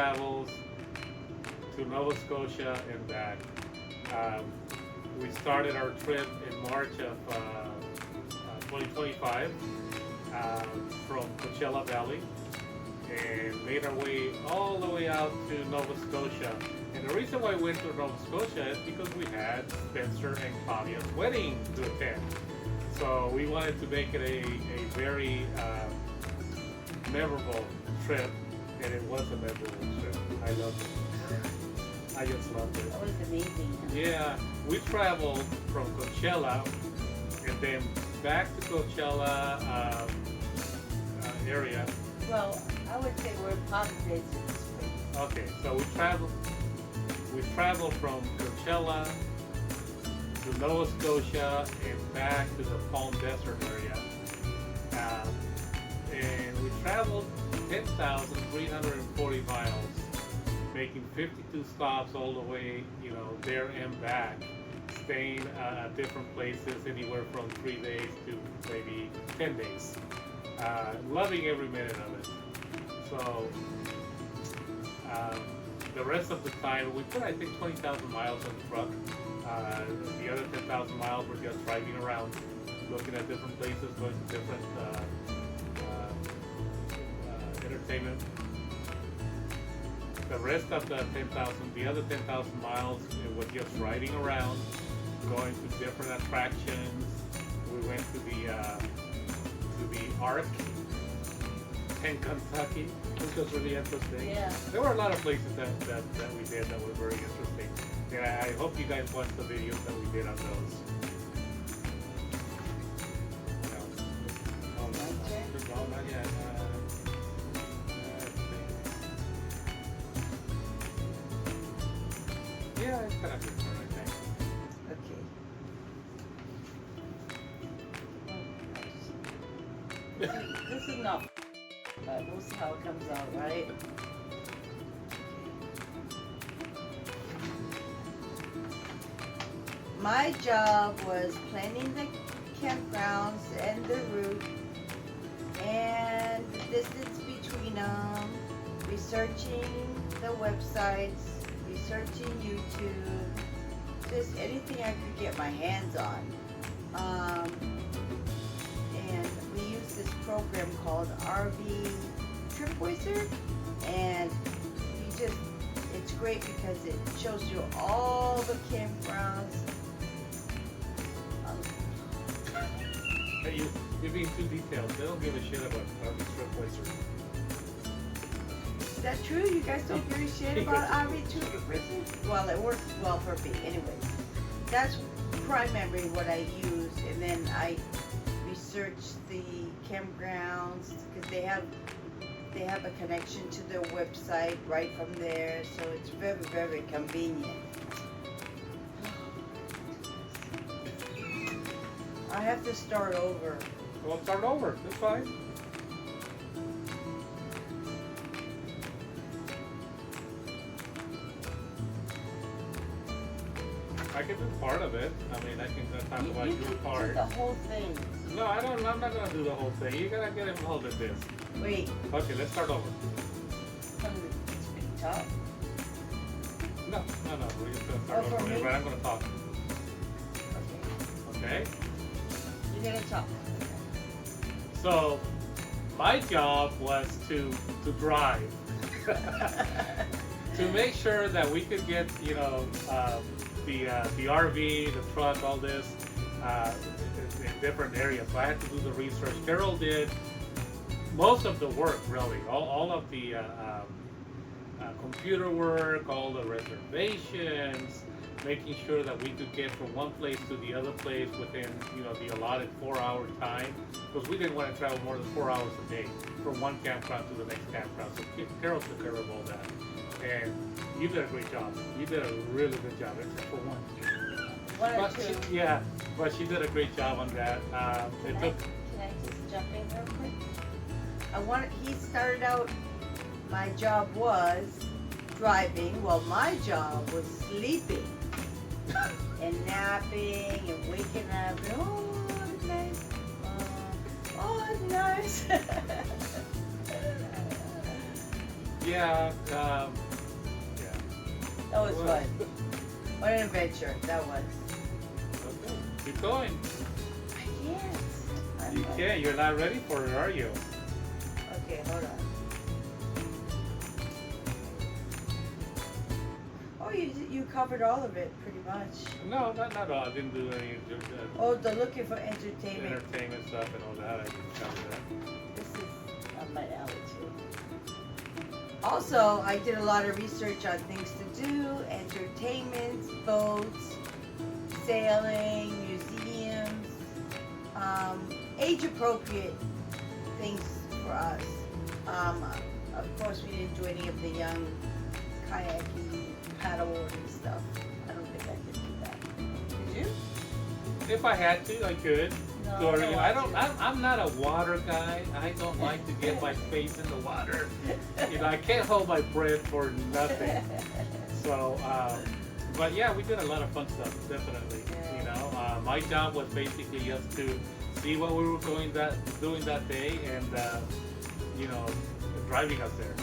travels to Nova Scotia and back. We started our trip in March of 2025 from Coachella Valley and made our way all the way out to Nova Scotia. And the reason why we went to Nova Scotia is because we had Spencer and Claudia's wedding to attend. So we wanted to make it a very memorable trip, and it was a memorable trip. I loved it. I just loved it. That was amazing. Yeah, we traveled from Coachella and then back to Coachella area. Well, I would say we're Palm Desert. Okay, so we traveled from Coachella to Nova Scotia and back to the Palm Desert area. And we traveled 10,340 miles, making 52 stops all the way, there and back, staying at different places, anywhere from 3 days to maybe 10 days. Loving every minute of it. So the rest of the time, we put I think 20,000 miles on the truck. The other 10,000 miles were just driving around, looking at different places, going to different entertainment. The rest of the other 10,000 miles, it was just riding around, going to different attractions. We went to the Ark in Kentucky, which was really interesting. Yeah. There were a lot of places that we did that were very interesting. And I hope you guys watched the videos that we did on those. No, not yet. Yeah, it's kind of different, I think. Okay. This is not, but we'll see how it comes out, right? My job was planning the campgrounds and the route and the distance between them, researching the websites, researching YouTube, just anything I could get my hands on. And we use this program called RV Trip Wizard, and it's great because it shows you all the campgrounds. You're being too detailed. They don't give a shit about RV Trip Wizard. Is that true? You guys don't give a shit about RV Trip Wizard? Well, it works well for me. Anyways, that's primarily what I use, and then I research the campgrounds because they have a connection to their website right from there, so it's very, very convenient. I have to start over. Well, start over. That's fine. I can do part of it. I mean, I can talk about You your can part. do the whole thing. No, I don't. I'm not gonna do the whole thing. You gotta get involved in this. Wait, Okay, let's start over. it's pretty tough. No. We're just gonna start for over. me? But I'm gonna talk. Okay. Okay. You're gonna talk. So, my job was to drive, to make sure that we could get, the RV, the truck, all this, in different areas. So I had to do the research. Carol did most of the work, really. All of the computer work, all the reservations, making sure that we could get from one place to the other place within, the allotted 4-hour time, because we didn't want to travel more than 4 hours a day from one campground to the next campground. So Carol took care of all that, and you did a great job. You did a really good job, except for one. One or two. But she did a great job on that. Can I just jump in real quick? He started out, my job was driving, while my job was sleeping and napping and waking up. And, oh, it's nice. Oh, it's nice. Yeah, yeah. That was Well, fun. What an adventure that was. Okay, keep going. I can't. I'm You like- can't. You're not ready for it, are you? Okay, hold on. Oh, you covered all of it pretty much. No, not all. I didn't do any Oh, the looking for entertainment. entertainment stuff and all that. I didn't cover that. This is up my alley too. Also, I did a lot of research on things to do, entertainment, boats, sailing, museums, age-appropriate things for us. Of course, we didn't do any of the young kayaking, paddleboarding stuff. I don't think I could do that. Did you? If I had to, I could. No, Or, I you know, don't want to. I'm not a water guy. I don't like to get my face in the water. You know, I can't hold my breath for nothing. So, but yeah, we did a lot of fun stuff, definitely. Yeah. You know, my job was basically just to see what we were doing that day, and you know, driving us there.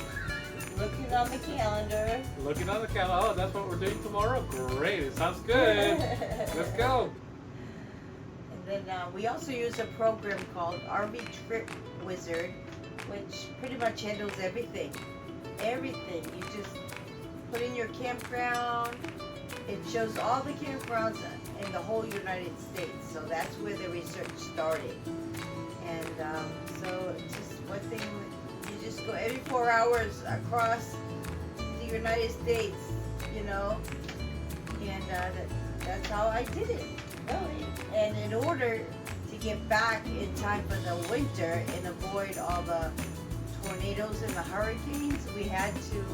Looking on the calendar. Looking on the calendar. Oh, that's what we're doing tomorrow. Great. It sounds good. Let's go. And then we also use a program called RV Trip Wizard, which pretty much handles everything. Everything. You just put in your campground. It shows all the campgrounds in the whole United States. So that's where the research started. And so it's just one thing, you just go every 4 hours across the United States, you know, and that's how I did it, really. And in order to get back in time for the winter and avoid all the tornadoes and the hurricanes, we had to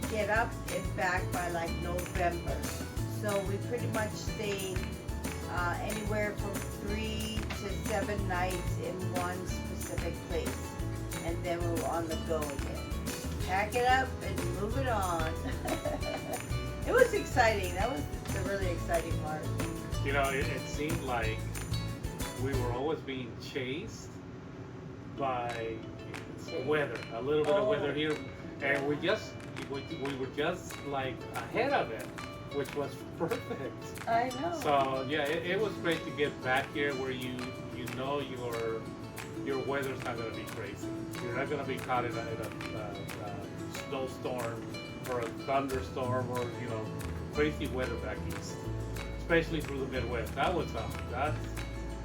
get up and back by like November. So we pretty much stayed anywhere from 3 to 7 nights in one specific place, and then we were on the go again. Pack it up and move it on. It was exciting. That was the really exciting part. You know, it seemed like we were always being chased by weather, a little bit of weather here, and we were just like ahead of it, which was perfect. I know. So yeah, it was great to get back here where you know your weather's not gonna be crazy. You're not gonna be caught in a snowstorm or a thunderstorm or crazy weather back east, especially through the Midwest. That was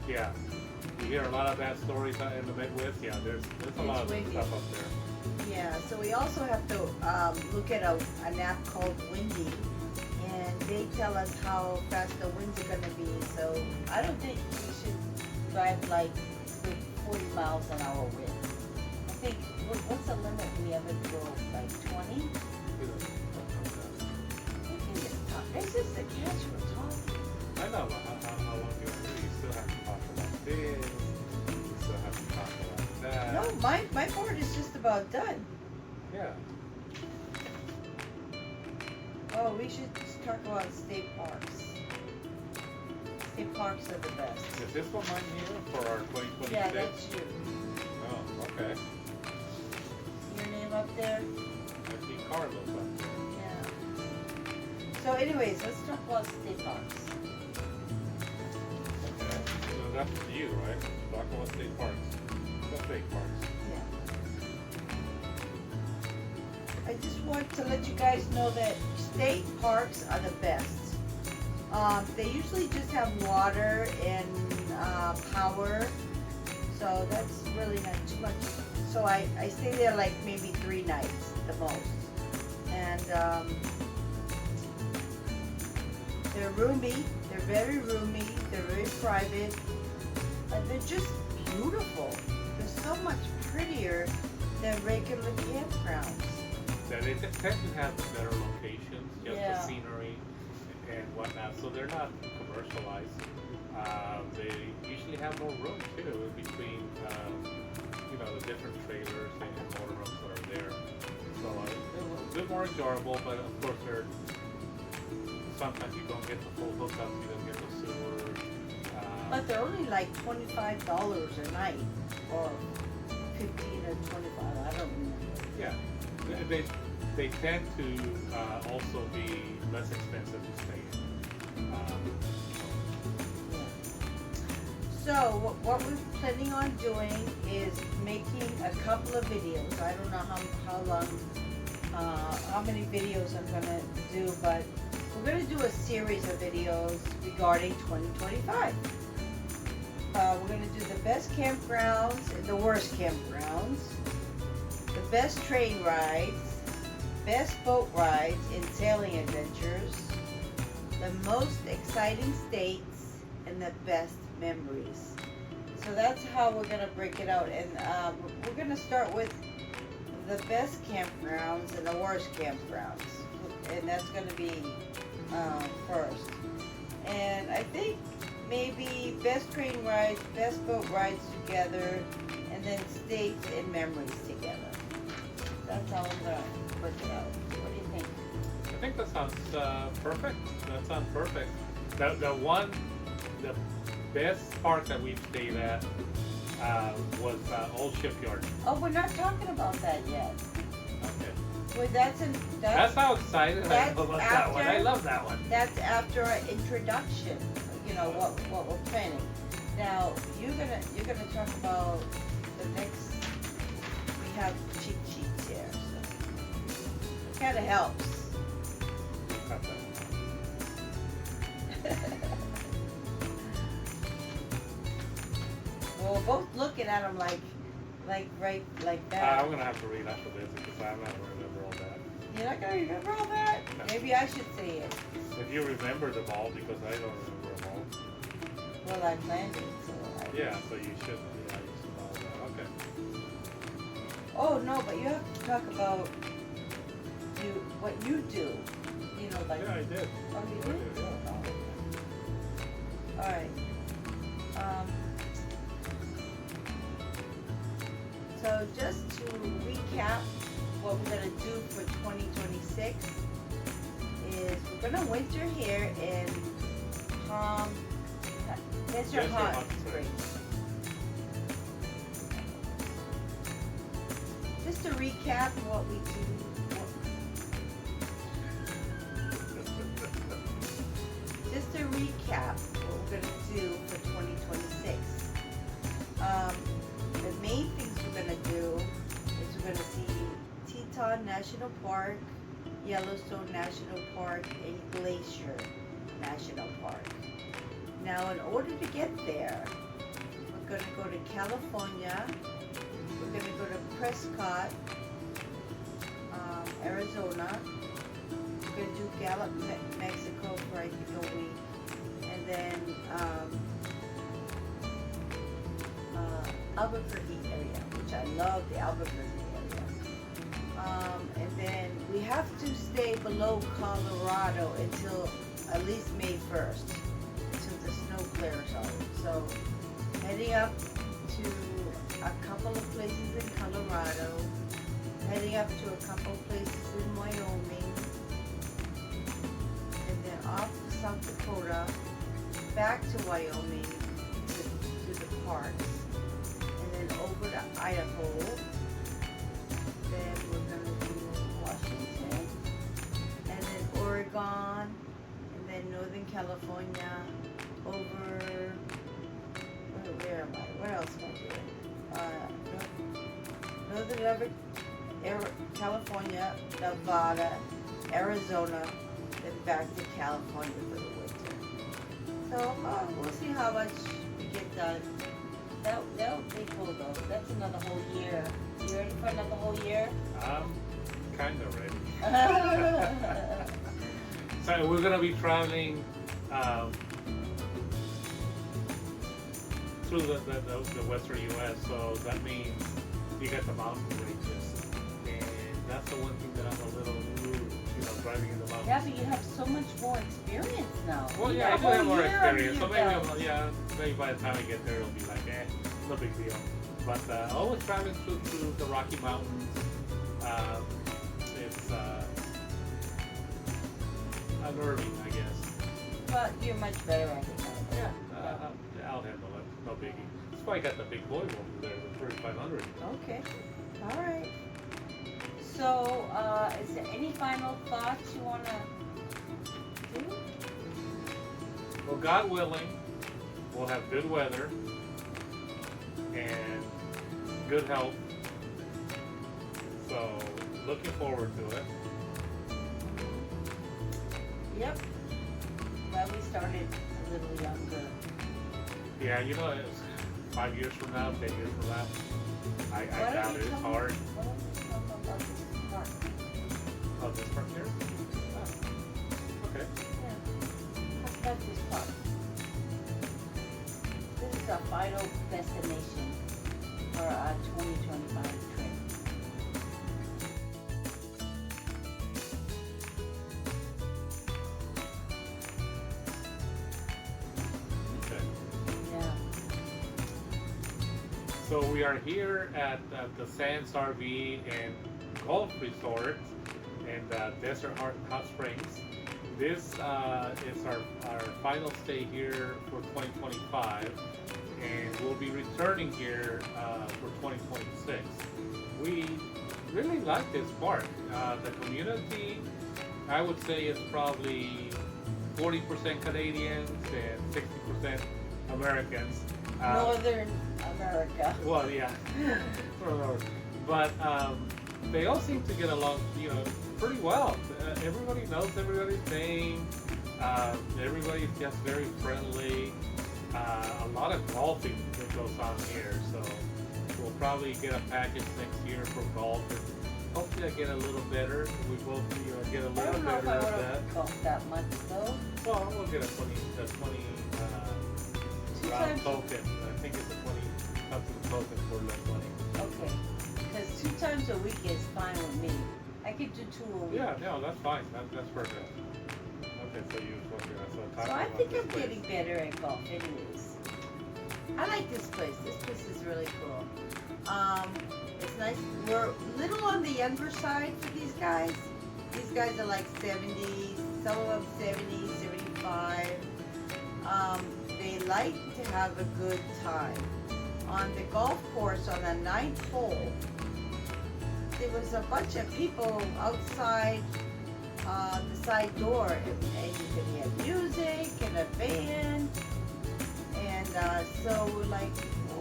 yeah. You hear a lot of bad stories in the Midwest. Yeah, there's a lot of windy. stuff up there. Yeah, so we also have to look at an app called Windy, and they tell us how fast the winds are going to be. So I don't think we should drive like with 40 miles an hour wind. I think, what's the limit we ever drove? Like 20? This is the catch we're talking. I know, but how long do you still have to talk about this? You still have to talk about that. No, my board is just about done. Yeah. Oh, we should just talk about state parks. State parks are the best. Is this one mine here for our 2026? Yeah, that's you. Oh, okay. Your name up there? I see Carlos up there. Yeah. So anyways, let's talk about state parks. Okay. So that's you, right? Talk about state parks. What state parks? Yeah. I just want to let you guys know that state parks are the best. They usually just have water and power, so that's really not too much. So I stay there like maybe 3 nights the most. And they're roomy, they're very roomy, they're very private, and they're just beautiful. They're so much prettier than regular campgrounds. That they tend to have the better locations, just Yeah. the scenery and whatnot. So they're not commercialized. They usually have more room too between, the different trailers and motorhomes that are there. So they're a bit more enjoyable, but of course sometimes you don't get the full hookups, you don't get the sewer. But they're only like $25 a night, or 15 or 25. I don't remember. Yeah, they tend to also be less expensive to stay in. So what we're planning on doing is making a couple of videos. I don't know how long, how many videos I'm gonna do, but we're gonna do a series of videos regarding 2025. We're gonna do the best campgrounds and the worst campgrounds, the best train rides, best boat rides and sailing adventures, the most exciting states, and the best memories. So that's how we're gonna break it out, and we're gonna start with the best campgrounds and the worst campgrounds, and that's gonna be first. And I think maybe best train rides, best boat rides together, and then states and memories together. That's how we're gonna work it out. What do you think? I think that sounds perfect. That sounds perfect. The best park that we've stayed at was Old Shipyard. Oh, we're not talking about that yet. Okay. Well, That's how excited I am that's about that one. I after- love that one. That's after our introduction. You know what we're planning. Now you're gonna talk about the next. We have cheat sheets here, so kind of helps. Got that. Well, we're both looking at them like that. I'm gonna have to read after this because I'm not gonna remember all that. You're not gonna remember all that? No. Maybe I should say it. If you remember them all, because I don't remember them all. Well, I planned it, so. Yeah, so you should. Yeah, you should know that. Okay. Oh no, but you have to talk about what you do. You know, like. Yeah, I did. Oh, you I did? did, yeah. Oh, okay. All right. So just to recap, what we're gonna do for 2026 is we're gonna winter here in Desert Hot Springs. Just to recap what we do. Just to recap what we're gonna do for 2026. The main things we're gonna do is we're gonna see Teton National Park, Yellowstone National Park, and Glacier National Park. Now, in order to get there, we're gonna go to California. We're gonna go to Prescott, Arizona. We're gonna do Gallup, Mexico for I think a week, and then Albuquerque area, which I love the Albuquerque area. And then we have to stay below Colorado until at least May 1st, until the snow clears out. So heading up to a couple of places in Colorado, heading up to a couple of places in Wyoming, and then off to South Dakota, back to Wyoming to the parks, and then over to Idaho. Then we're gonna do Washington, and then Oregon, and then Northern California, over. Where am I? What else am I doing? Northern California, Nevada, Arizona, then back to California for the winter. So we'll see how much we get done. That'll be cool though. That's another whole year. You ready for another whole year? I'm kind of ready. So we're gonna be traveling through the western U.S. So that means you got the mountain ranges, and that's the one thing that I'm a little driving in the mountains. Yeah, but you have so much more experience now. Well, You yeah, I got do a have whole more year under experience, so your maybe belt. by the time I get there, it'll be like, no big deal. But always traveling through the Rocky Mountains. It's unnerving, I guess. But you're much better at it now. Yeah, I'll handle it. No biggie. That's why I got the big boy over there, the 3500. Okay. All right. So, is there any final thoughts you want to do? Well, God willing, we'll have good weather and good health. So, looking forward to it. Yep. Well, we started a little younger. Yeah, you know, it's 5 years from now, 10 years from now, I doubt it. It's hard. What are we talking about this park? Oh, this part here? Oh, okay. Yeah. Talk about this park. This is our final destination for our 2025 trip. Okay. Yeah. So we are here at the Sands RV and Golf Resort in Desert Hot Springs. This is our final stay here for 2025, and we'll be returning here for 2026. We really like this park. The community, I would say, is probably 40% Canadians and 60% Americans. Northern America. Well, yeah, but they all seem to get along, pretty well. Everybody knows everybody's name. Everybody's just very friendly. A lot of golfing that goes on here, so we'll probably get a package next year for golf. And hopefully, I get a little better. We both, get a I little don't know if better I at want that. to golf that much though. Well, we'll get a 20 Two round times. token. I think it's a 20 something token for less money. Okay. Because 2 times a week is fine with me. I could do 2 a week. Yeah, no, that's fine. That's perfect. Okay, so you So I think I'm getting better at golf anyways. I like this place. This place is really cool. It's nice. We're a little on the younger side for these guys. These guys are like 70, some of them 70, 75. They like to have a good time. On the golf course on the 9th hole, there was a bunch of people outside the side door, and you could hear music and a band, and so we're like,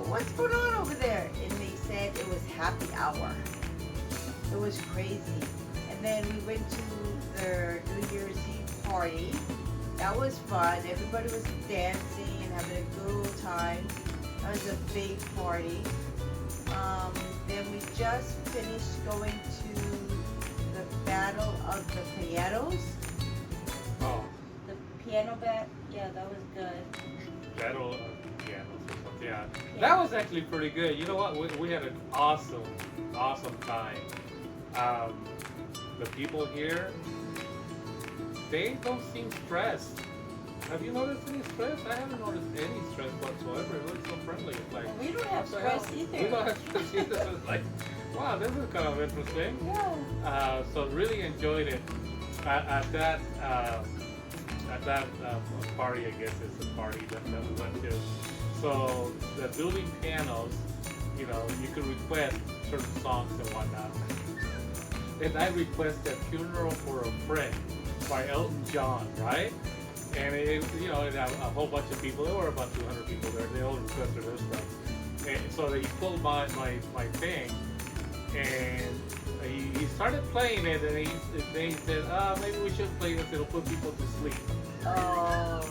what's going on over there? And they said it was happy hour. It was crazy. And then we went to their New Year's Eve party. That was fun. Everybody was dancing and having a good time. That was a big party. Then we just finished going to the Battle of the Pianos. Oh, The piano bat, yeah, that was good. Battle of Pianos or something. Yeah, that was actually pretty good. You know what? We had an awesome time. The people here, they don't seem stressed. Have you noticed any stress? I haven't noticed any stress whatsoever. It looks so friendly. It's like, We don't have what the hell? stress either. We don't have stress either. So it's like, wow, this is kind of interesting. Yeah. So really enjoyed it. At that party, I guess it's a party that we went to. So the dueling pianos, you could request certain songs and whatnot. And I requested "Funeral for a Friend" by Elton John, right? And it a whole bunch of people. There were about 200 people there. They all requested their stuff. And so he pulled my thing, and he started playing it, and he said, maybe we should play this. It'll put people to sleep. Oh.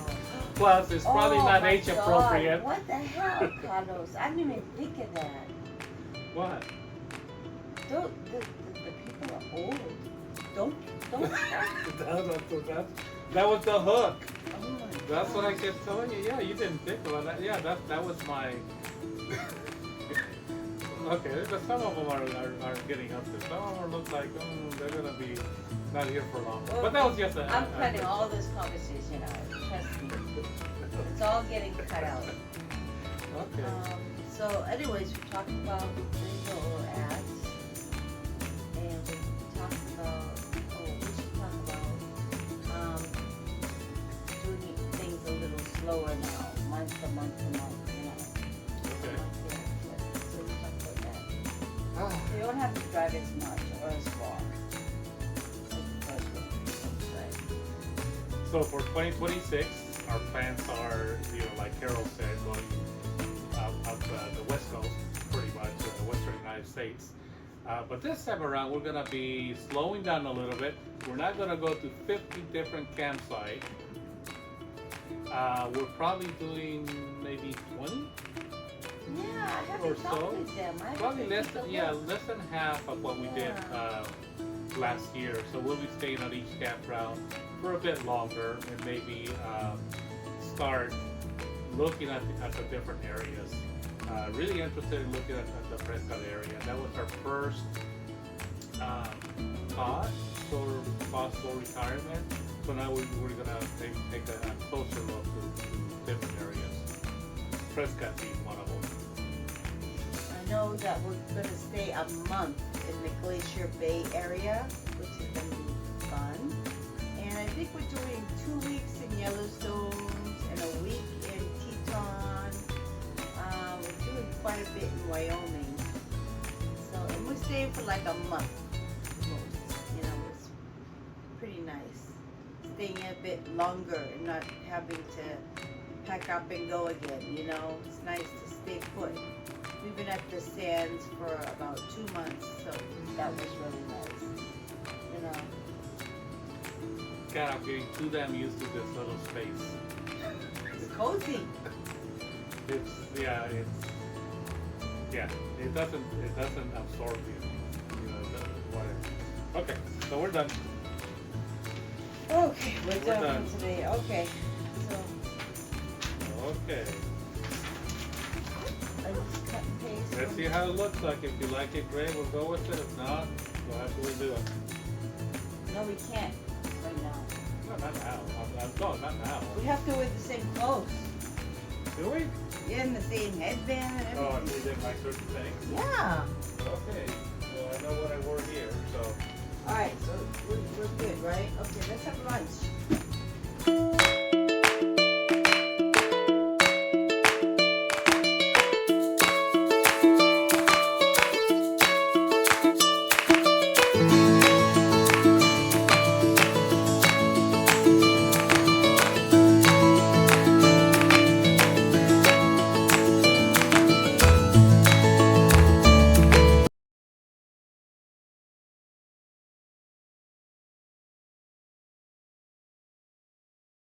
Plus, it's probably not my age God. appropriate. What the hell, Carlos? I didn't even think of that. What? The people are old. Don't. That was the hook. Oh my That's what I gosh. kept telling you. Yeah, you didn't think about that. Yeah, that was my. Okay, but some of them are getting up there. Some of them look like they're gonna be not here for long. Well, But that was just I'm cutting all this conversation out. Trust me. It's all getting cut out. Okay. So, anyways, we talked about where we're at, and we talked about. We should talk about doing things a little slower now, month to month to month. Okay. drive as much or as far. That's right. So for 2026, our plans are, like Carol said, going up the West Coast, pretty much, the Western United States. But this time around, we're gonna be slowing down a little bit. We're not gonna go to 50 different campsites. We're probably doing maybe 20. Yeah, I Or haven't talked so. with them. I Probably haven't less looked than, at the list. less than half of what we did last year. So we'll be staying at each campground for a bit longer and maybe start looking at the different areas. Really interested in looking at the Prescott area. That was our first thought for possible retirement. So now we're gonna maybe take a closer look to different areas. Prescott being one of them. I know that we're gonna stay a month in the Glacier Bay area, which is gonna be fun. And I think we're doing 2 weeks in Yellowstone and a week in Teton. We're doing quite a bit in Wyoming. So, and we're staying for like a month. It's pretty nice. Staying a bit longer and not having to pack up and go again, It's nice to stay put. We've been at the sands for about 2 months, so that was really nice, God, I'm getting too damn used to this little space. It's cozy. It doesn't absorb you. It doesn't, whatever. Okay, so we're done. Okay, we're We're done done. for today. Okay, so Okay, I just cut and paste. let's see how it looks like. If you like it, great, we'll go with it. If not, we'll have to redo it. No, we can't right now. No, not now. Not now. We have to wear the same clothes. Do we? Yeah, and the same headband and Oh, everything. you didn't like certain things? Yeah. Okay, well, I know what I wore here, so. All right, so we're good, right? Okay, let's have lunch.